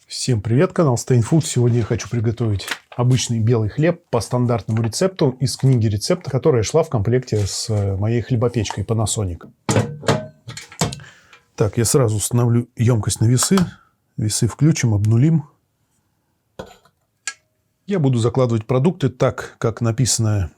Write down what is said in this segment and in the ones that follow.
Всем привет, канал Stein Food. Сегодня я хочу приготовить обычный белый хлеб по стандартному рецепту из книги рецепта, которая шла в комплекте с моей хлебопечкой Panasonic. Так, я сразу установлю емкость на весы. Весы включим, обнулим. Я буду закладывать продукты так, как написано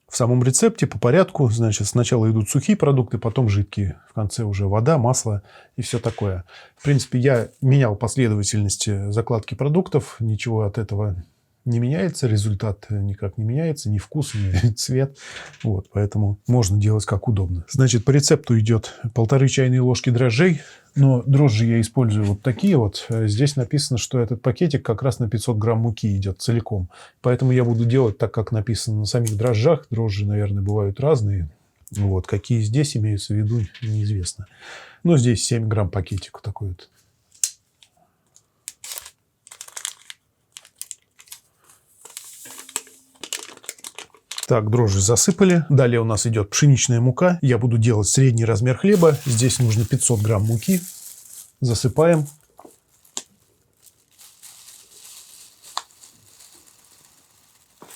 в самом рецепте, по порядку. Значит, сначала идут сухие продукты, потом жидкие. В конце уже вода, масло и все такое. В принципе, я менял последовательность закладки продуктов. Ничего от этого не меняется. Результат никак не меняется. Ни вкус, ни цвет. Вот, поэтому можно делать как удобно. Значит, по рецепту идет 1,5 чайные ложки дрожжей. Но дрожжи я использую вот такие вот. Здесь написано, что этот пакетик как раз на 500 грамм муки идет целиком. Поэтому я буду делать так, как написано на самих дрожжах. Дрожжи, наверное, бывают разные. Вот. Какие здесь имеются в виду, неизвестно. Но здесь 7 грамм пакетик такой вот. Так, дрожжи засыпали. Далее у нас идет пшеничная мука. Я буду делать средний размер хлеба. Здесь нужно 500 грамм муки. Засыпаем.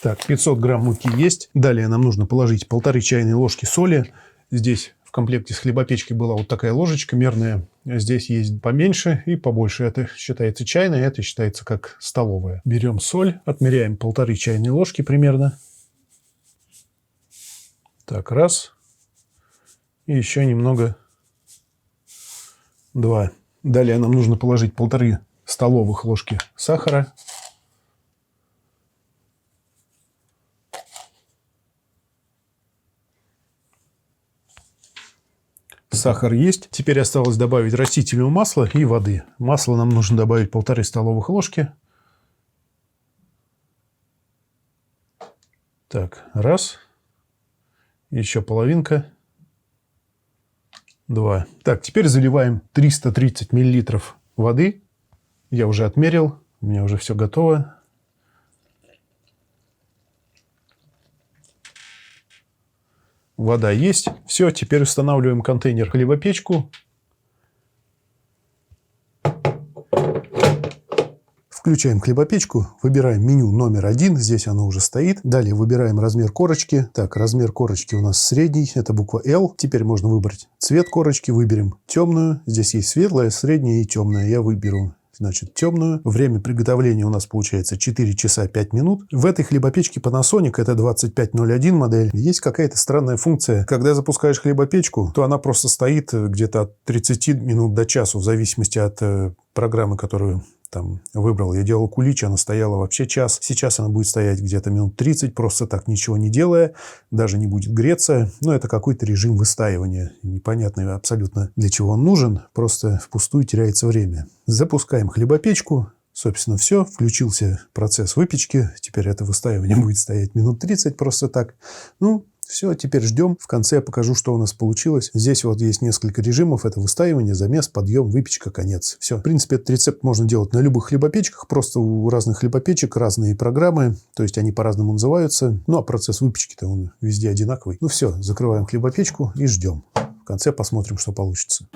Так, 500 грамм муки есть. Далее нам нужно положить 1,5 чайной ложки соли. Здесь в комплекте с хлебопечкой была вот такая ложечка мерная. Здесь есть поменьше и побольше. Это считается чайная, это считается как столовая. Берем соль, отмеряем 1,5 чайной ложки примерно. Так, раз. И еще немного. 2. Далее нам нужно положить 1,5 столовых ложки сахара. Сахар есть. Теперь осталось добавить растительного масла и воды. Масло нам нужно добавить 1,5 столовых ложки. Так, раз. Еще половинка. 2. Так, теперь заливаем 330 миллилитров воды. Я уже отмерил. У меня уже все готово. Вода есть. Все, теперь устанавливаем контейнер в хлебопечку. Включаем хлебопечку, выбираем меню номер 1, здесь оно уже стоит. Далее выбираем размер корочки. Так, размер корочки у нас средний, это буква L. Теперь можно выбрать цвет корочки, выберем темную. Здесь есть светлая, средняя и темная. Я выберу, значит, темную. Время приготовления у нас получается 4 часа 5 минут. В этой хлебопечке Panasonic, это 2501 модель, есть какая-то странная функция. Когда запускаешь хлебопечку, то она просто стоит где-то от 30 минут до часу, в зависимости от программы, которую там выбрал. Я делал кулич, она стояла вообще час. Сейчас она будет стоять где-то минут 30, просто так ничего не делая. Даже не будет греться. Но это какой-то режим выстаивания. Непонятно абсолютно, для чего он нужен. Просто впустую теряется время. Запускаем хлебопечку. Собственно, все. Включился процесс выпечки. Теперь это выстаивание будет стоять минут 30 просто так. Ну, все, теперь ждем. В конце я покажу, что у нас получилось. Здесь вот есть несколько режимов. Это выстаивание, замес, подъем, выпечка, конец. Все. В принципе, этот рецепт можно делать на любых хлебопечках. Просто у разных хлебопечек разные программы. То есть они по-разному называются. Ну, а процесс выпечки-то он везде одинаковый. Ну, все. Закрываем хлебопечку и ждем. В конце посмотрим, что получится.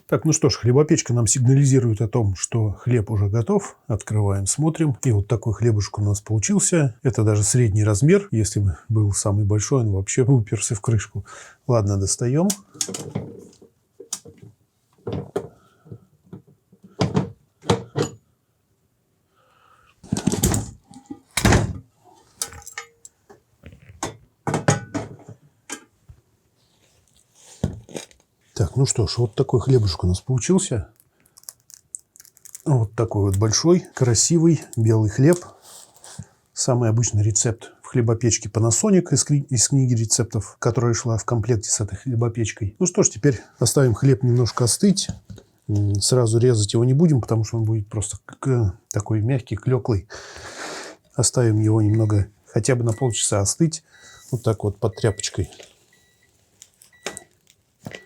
Так, ну что ж, хлебопечка нам сигнализирует о том, что хлеб уже готов. Открываем, смотрим. И вот такой хлебушек у нас получился. Это даже средний размер. Если бы был самый большой, он вообще уперся в крышку. Ладно, достаем. Так, ну что ж, вот такой хлебушек у нас получился. Вот такой вот большой, красивый белый хлеб. Самый обычный рецепт в хлебопечке Panasonic из книги рецептов, которая шла в комплекте с этой хлебопечкой. Ну что ж, теперь оставим хлеб немножко остыть. Сразу резать его не будем, потому что он будет просто такой мягкий, клеклый. Оставим его немного, хотя бы на полчаса остыть. Вот так вот под тряпочкой.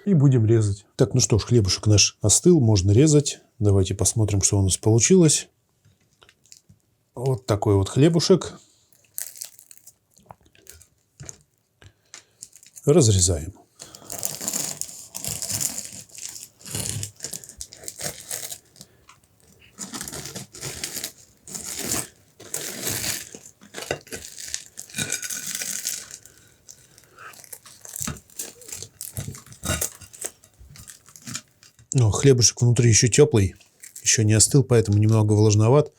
И будем резать. Так, ну что ж, хлебушек наш остыл, можно резать. Давайте посмотрим, что у нас получилось. Вот такой вот хлебушек. разрезаем. Но хлебушек внутри еще теплый, еще не остыл, поэтому немного влажноват.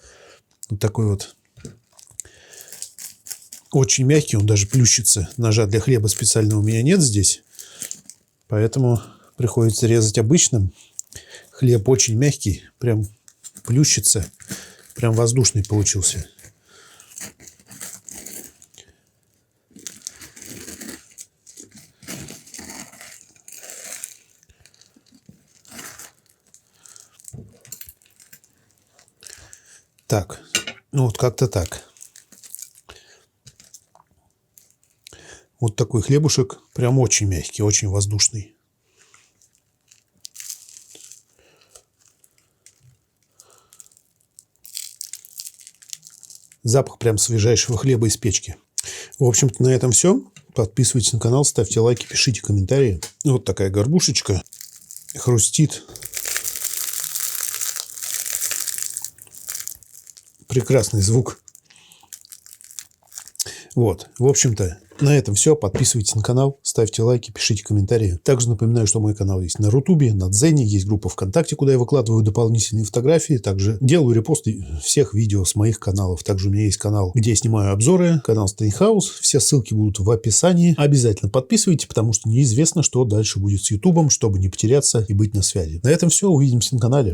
Вот такой вот. Очень мягкий, он даже плющится. Ножа для хлеба специального у меня нет здесь, поэтому приходится резать обычным. Хлеб очень мягкий, прям плющится, прям воздушный получился. Так, ну вот как-то так. Вот такой хлебушек, прям очень мягкий, очень воздушный. Запах прям свежайшего хлеба из печки. В общем-то, на этом все. Подписывайтесь на канал, ставьте лайки, пишите комментарии. Вот такая горбушечка. Хрустит. Прекрасный звук. Вот. В общем-то, на этом все. Подписывайтесь на канал, ставьте лайки, пишите комментарии. Также напоминаю, что мой канал есть на Рутубе, на Дзене, есть группа ВКонтакте, куда я выкладываю дополнительные фотографии. Также делаю репосты всех видео с моих каналов. Также у меня есть канал, где я снимаю обзоры, канал Steinhaus. Все ссылки будут в описании. Обязательно подписывайтесь, потому что неизвестно, что дальше будет с Ютубом, чтобы не потеряться и быть на связи. На этом все. Увидимся на канале.